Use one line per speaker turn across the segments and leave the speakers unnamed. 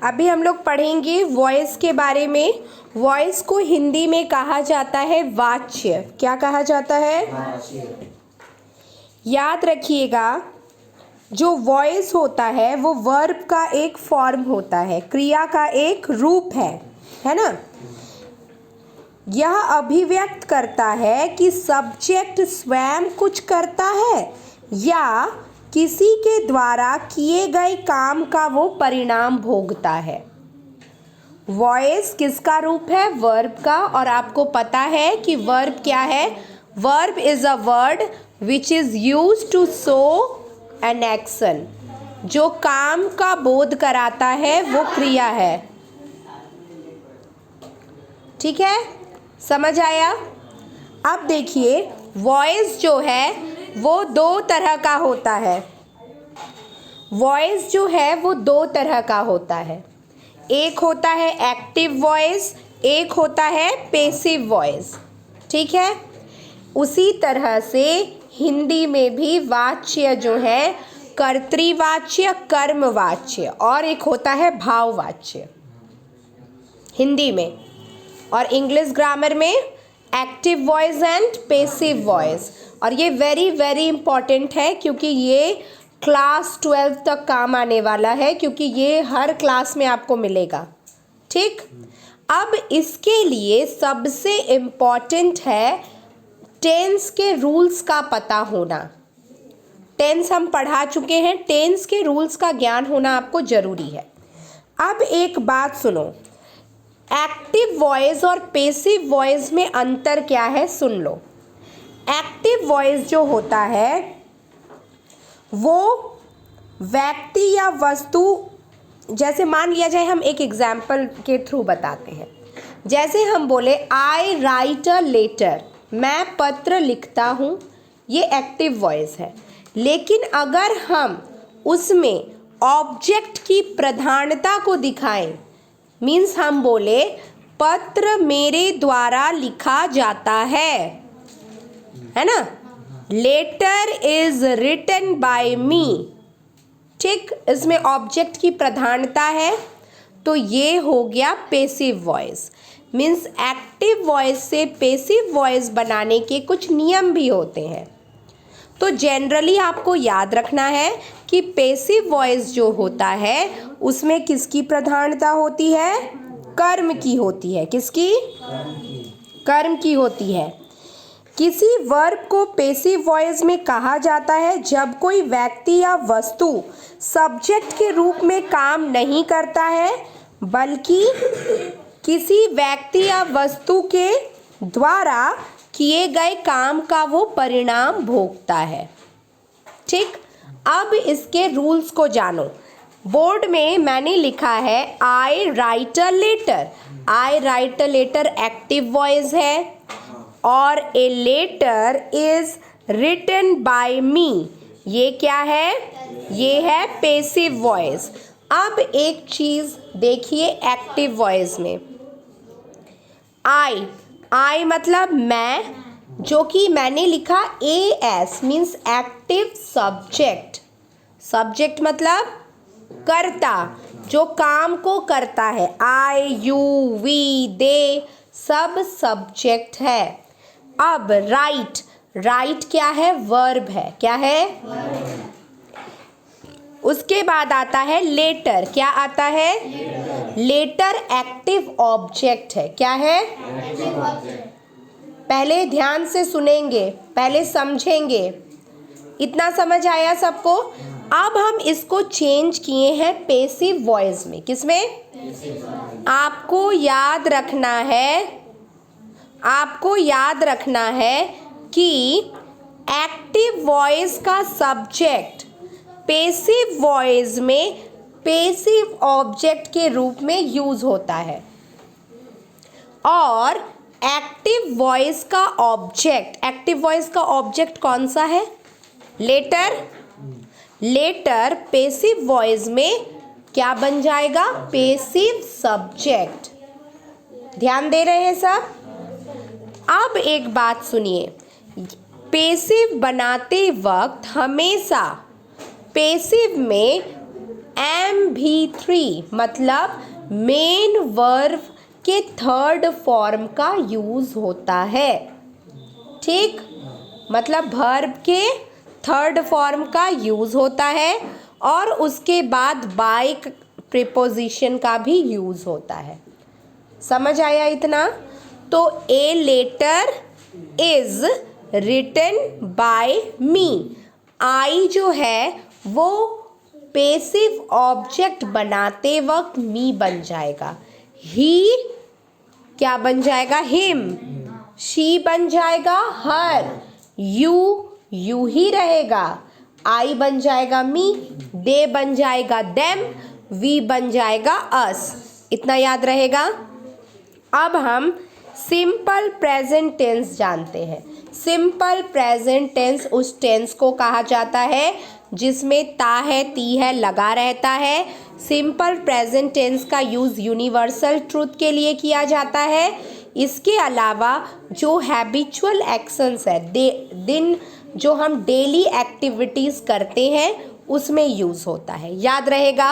अभी हम लोग पढ़ेंगे वॉइस के बारे में। वॉइस को हिंदी में कहा जाता है वाच्य। क्या कहा जाता है? वाच्य। याद रखिएगा, जो वॉइस होता है वो वर्ब का एक फॉर्म होता है, क्रिया का एक रूप है ना। यह अभिव्यक्त करता है कि सब्जेक्ट स्वयं कुछ करता है या किसी के द्वारा किए गए काम का वो परिणाम भोगता है। वॉइस किसका रूप है? वर्ब का। और आपको पता है कि वर्ब क्या है? Verb is a word which is used to show an action. जो काम का बोध कराता है वो क्रिया है। ठीक है, समझ आया? अब देखिए, वॉइस जो है वो दो तरह का होता है। वॉइस जो है वो दो तरह का होता है। एक होता है एक्टिव वॉइस, एक होता है पैसिव वॉइस। ठीक है, उसी तरह से हिंदी में भी वाच्य जो है कर्तृवाच्य, कर्मवाच्य और एक होता है भाववाच्य हिंदी में। और इंग्लिश ग्रामर में active voice and passive voice. और ये वेरी वेरी इंपॉर्टेंट है क्योंकि ये क्लास 12 तक काम आने वाला है, क्योंकि ये हर क्लास में आपको मिलेगा। ठीक, अब इसके लिए सबसे इम्पॉर्टेंट है टेंस के रूल्स का पता होना। टेंस हम पढ़ा चुके हैं, टेंस के रूल्स का ज्ञान होना आपको जरूरी है। अब एक बात सुनो, एक्टिव वॉइस और पैसिव वॉइस में अंतर क्या है सुन लो। एक्टिव वॉइस जो होता है वो व्यक्ति या वस्तु, जैसे मान लिया जाए, हम एक एग्जाम्पल के थ्रू बताते हैं। जैसे हम बोले आई राइट अ लेटर, मैं पत्र लिखता हूँ, ये एक्टिव वॉइस है। लेकिन अगर हम उसमें ऑब्जेक्ट की प्रधानता को दिखाएं, मीन्स हम बोले पत्र मेरे द्वारा लिखा जाता है ना, लेटर इज रिटन बाय मी। ठीक, इसमें ऑब्जेक्ट की प्रधानता है, तो ये हो गया passive voice. Means active voice से पैसिव वॉइस बनाने के कुछ नियम भी होते हैं। तो जनरली आपको याद रखना है कि पैसिव वॉइस जो होता है उसमें किसकी प्रधानता होती है? कर्म की होती है। किसकी? कर्म की होती है। किसी वर्ब को पैसिव वॉइस में कहा जाता है जब कोई व्यक्ति या वस्तु सब्जेक्ट के रूप में काम नहीं करता है, बल्कि किसी व्यक्ति या वस्तु के द्वारा किए गए काम का वो परिणाम भोगता है। ठीक, अब इसके रूल्स को जानो। बोर्ड में मैंने लिखा है I write a letter. I write a letter active voice है और a letter is written by me, ये क्या है? ये है पैसिव वॉइस। अब एक चीज देखिए एक्टिव वॉइस में, आई मतलब मैं, जो कि मैंने लिखा S, means active subject. Subject मतलब कर्ता, जो काम को करता है। आई, यू, वी, दे सब सब्जेक्ट है। अब राइट क्या है? वर्ब है। क्या है? उसके बाद आता है लेटर। क्या आता है? लेटर एक्टिव ऑब्जेक्ट है। क्या है? पहले ध्यान से सुनेंगे, पहले समझेंगे। इतना समझ आया सबको? अब हम इसको चेंज किए हैं पैसिव वॉइस में। किसमें? आपको याद रखना है कि एक्टिव वॉइस का सब्जेक्ट पैसिव वॉइस में पैसिव ऑब्जेक्ट के रूप में यूज होता है, और एक्टिव वॉइस का ऑब्जेक्ट कौन सा है? लेटर पैसिव वॉइस में क्या बन जाएगा? Passive subject. ध्यान दे रहे हैं सब? अब एक बात सुनिए, पैसिव बनाते वक्त हमेशा पैसिव में MV3 मतलब मेन वर्ब के थर्ड फॉर्म का यूज होता है। ठीक, मतलब वर्ब के थर्ड फॉर्म का यूज होता है और उसके बाद बाय प्रीपोजिशन का भी यूज होता है। समझ आया इतना? तो a letter is written by me, I जो है वो पेसिव ऑब्जेक्ट बनाते वक्त मी बन जाएगा, ही क्या बन जाएगा? हिम, शी बन जाएगा हर, यू ही रहेगा, आई बन जाएगा मी, दे बन जाएगा देम, वी बन जाएगा अस। इतना याद रहेगा। अब हम सिंपल प्रेजेंट टेंस जानते हैं। सिंपल प्रेजेंट टेंस उस टेंस को कहा जाता है जिसमें ता है, ती है, लगा रहता है। सिंपल प्रेजेंट टेंस का यूज़ यूनिवर्सल ट्रूथ के लिए किया जाता है। इसके अलावा जो हैबिचुअल एक्शंस है, दिन जो हम डेली एक्टिविटीज़ करते हैं उसमें यूज़ होता है। याद रहेगा।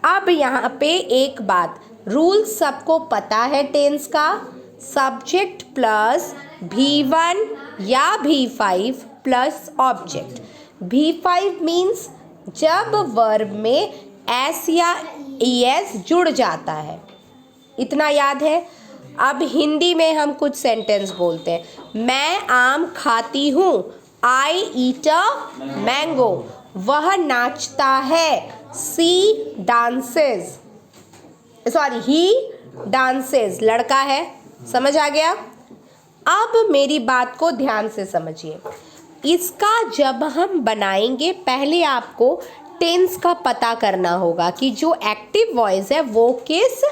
अब यहाँ पे एक बात, रूल सबको पता है टेंस का, सब्जेक्ट प्लस V1 या V5 plus object. V5 means जब वर्ब में एस या es जुड़ जाता है। इतना याद है। अब हिंदी में हम कुछ सेंटेंस बोलते हैं। मैं आम खाती हूँ, आई ईट अ मैंगो। वह नाचता है, सी डांसेस, सॉरी ही डांसेस, लड़का है। समझ आ गया? अब मेरी बात को ध्यान से समझिए। इसका जब हम बनाएंगे पहले आपको टेंस का पता करना होगा कि जो एक्टिव वॉइस है वो किस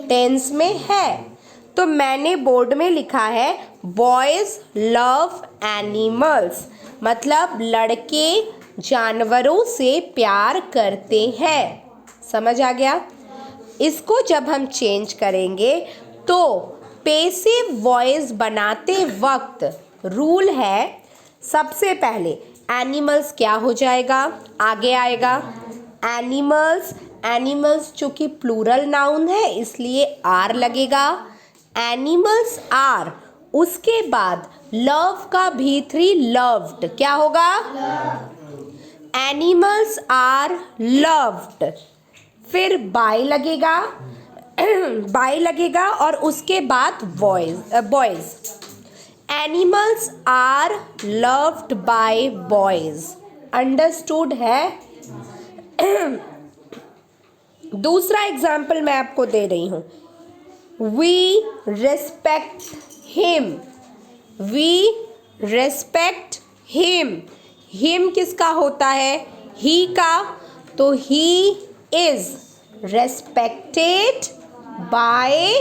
टेंस में है। तो मैंने बोर्ड में लिखा है बॉयज लव एनिमल्स, मतलब लड़के जानवरों से प्यार करते हैं। समझ आ गया? इसको जब हम चेंज करेंगे तो पेसिव वॉइस बनाते वक्त रूल है, सबसे पहले एनिमल्स क्या हो जाएगा, आगे आएगा एनिमल्स। एनिमल्स चूँकि प्लूरल नाउन है इसलिए आर लगेगा, एनिमल्स आर। उसके बाद लव का V3 लव्ड क्या होगा? Animals are loved. फिर बाय लगेगा, बाय लगेगा और उसके बाद boys. Animals are loved by boys. Understood है? दूसरा एग्जाम्पल मैं आपको दे रही हूँ। We respect him, we respect him. Him किसका होता है? ही का। तो he is respected by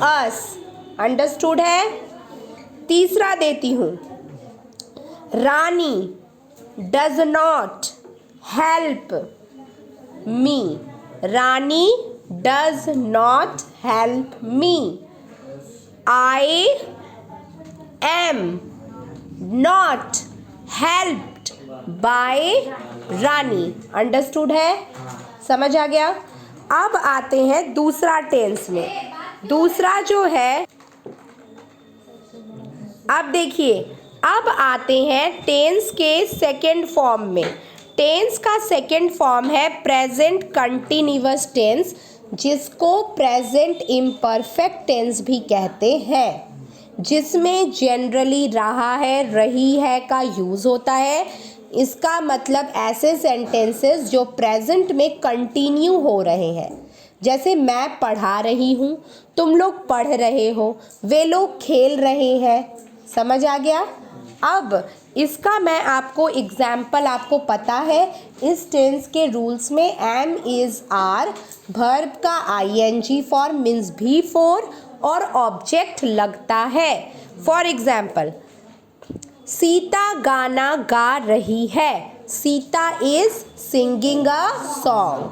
us. Understood है? तीसरा देती हूँ, Rani does not help me, Rani does not help me. I am not helped by Rani. Understood है? समझ आ गया? अब आते हैं दूसरा टेंस में। दूसरा जो है, अब देखिए, अब आते हैं टेंस के सेकंड फॉर्म में। टेंस का सेकंड फॉर्म है प्रेजेंट कंटिन्यूअस टेंस, जिसको प्रेजेंट इम्परफेक्ट टेंस भी कहते हैं, जिसमें जनरली रहा है, रही है का यूज़ होता है। इसका मतलब ऐसे सेंटेंसेस जो प्रेजेंट में कंटिन्यू हो रहे हैं, जैसे मैं पढ़ा रही हूँ, तुम लोग पढ़ रहे हो, वे लोग खेल रहे हैं। समझ आ गया? अब इसका मैं आपको एग्जाम्पल, आपको पता है इस टेंस के रूल्स में एम इज आर, वर्ब का ing फॉर्म मीन्स V4 और ऑब्जेक्ट लगता है। फॉर एग्जाम्पल, सीता गाना गा रही है, Sita is singing a song.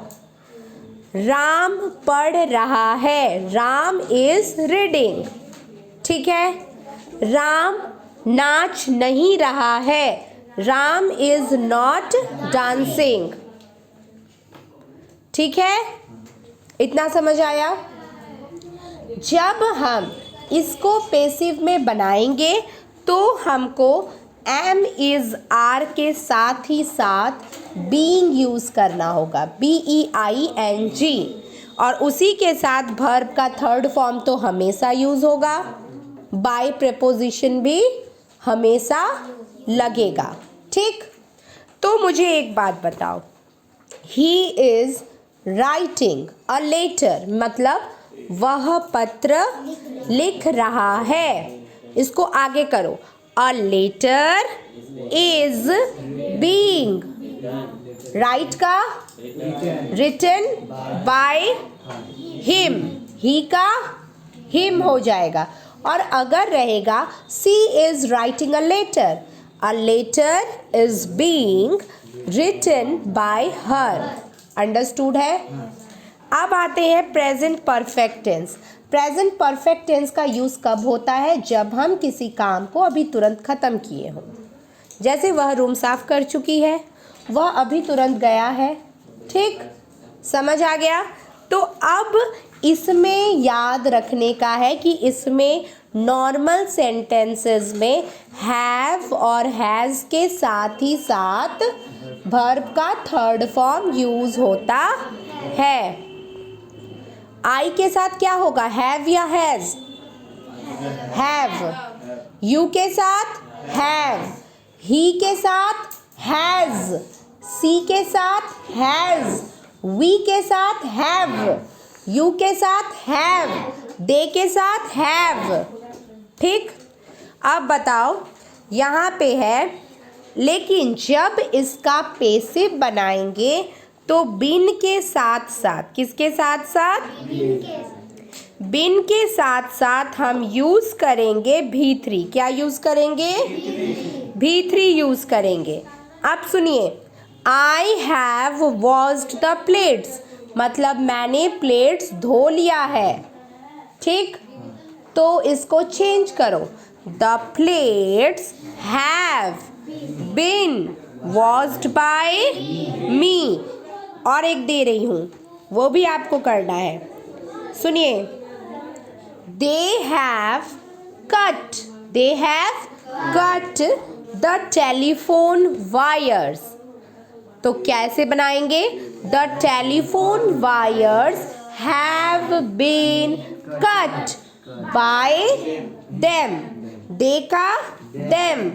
Ram पढ़ रहा है, राम इज रीडिंग। ठीक है? राम नाच नहीं रहा है, राम इज नॉट डांसिंग। ठीक है, इतना समझ आया। जब हम इसको पेसिव में बनाएंगे तो हमको एम इज आर के साथ ही साथ बीइंग यूज़ करना होगा, BEING, और उसी के साथ वर्ब का थर्ड फॉर्म तो हमेशा यूज़ होगा, बाय प्रेपोजिशन भी हमेशा लगेगा। ठीक, तो मुझे एक बात बताओ, he is writing a letter, मतलब वह पत्र लिख रहा है। इसको आगे करो, a letter is being, write का रिटन बाय हिम, ही का हिम हो जाएगा, और अगर रहेगा she is writing a letter is being written by her. Understood है। अब आते हैं present perfect tense. Present perfect tense का यूज़ कब होता है? जब हम किसी काम को अभी तुरंत ख़त्म किए हों। जैसे वह रूम साफ कर चुकी है, वह अभी तुरंत गया है। ठीक, समझ आ गया। तो अब इसमें याद रखने का है कि इसमें नॉर्मल सेंटेंसेस में हैव और हैज़ के साथ ही साथ वर्ब का थर्ड फॉर्म यूज़ होता है। आई के साथ क्या होगा, हैव या हैज़? हैव। यू के साथ हैव, ही के साथ हैज़, सी के साथ हैज़, वी के साथ हैव, यू के साथ हैव, दे के साथ हैव। ठीक, अब बताओ यहाँ पे है, लेकिन जब इसका पेसिव बनाएंगे तो बिन के साथ साथ, किसके साथ साथ? बिन के साथ साथ हम यूज़ करेंगे भी3। क्या यूज़ करेंगे? भी3 यूज़ करेंगे। अब सुनिए, I have washed the plates, मतलब मैंने प्लेट्स धो लिया है। ठीक, तो इसको चेंज करो, the plates have been washed by me. और एक दे रही हूँ, वो भी आपको करना है। सुनिए, they have cut the telephone wires. तो कैसे बनाएंगे? The telephone wires have been cut by them, they का देम,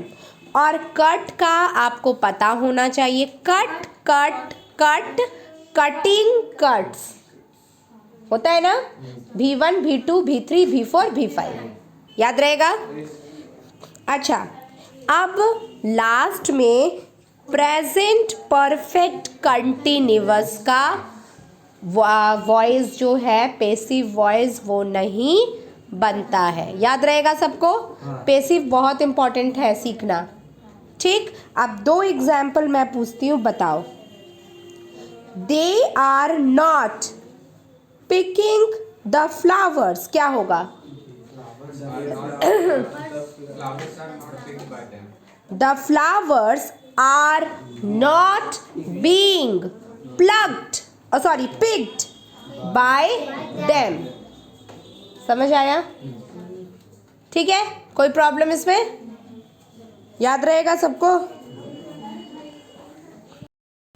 और कट का आपको पता होना चाहिए, cut cut cut, cutting cuts होता है ना, V1 V2 V3 V4 V5, याद रहेगा। अच्छा, अब लास्ट में प्रेजेंट परफेक्ट कंटिन्यूअस का वॉइस जो है, पेसिव वॉइस, वो नहीं बनता है। याद रहेगा सबको, पेसिव बहुत इंपॉर्टेंट है सीखना। ठीक, अब 2 एग्जाम्पल मैं पूछती हूँ, बताओ। They are not picking the flowers, क्या होगा? The flowers are not being picked by them. समझ आया? ठीक है, कोई प्रॉब्लम इसमें? याद रहेगा सबको?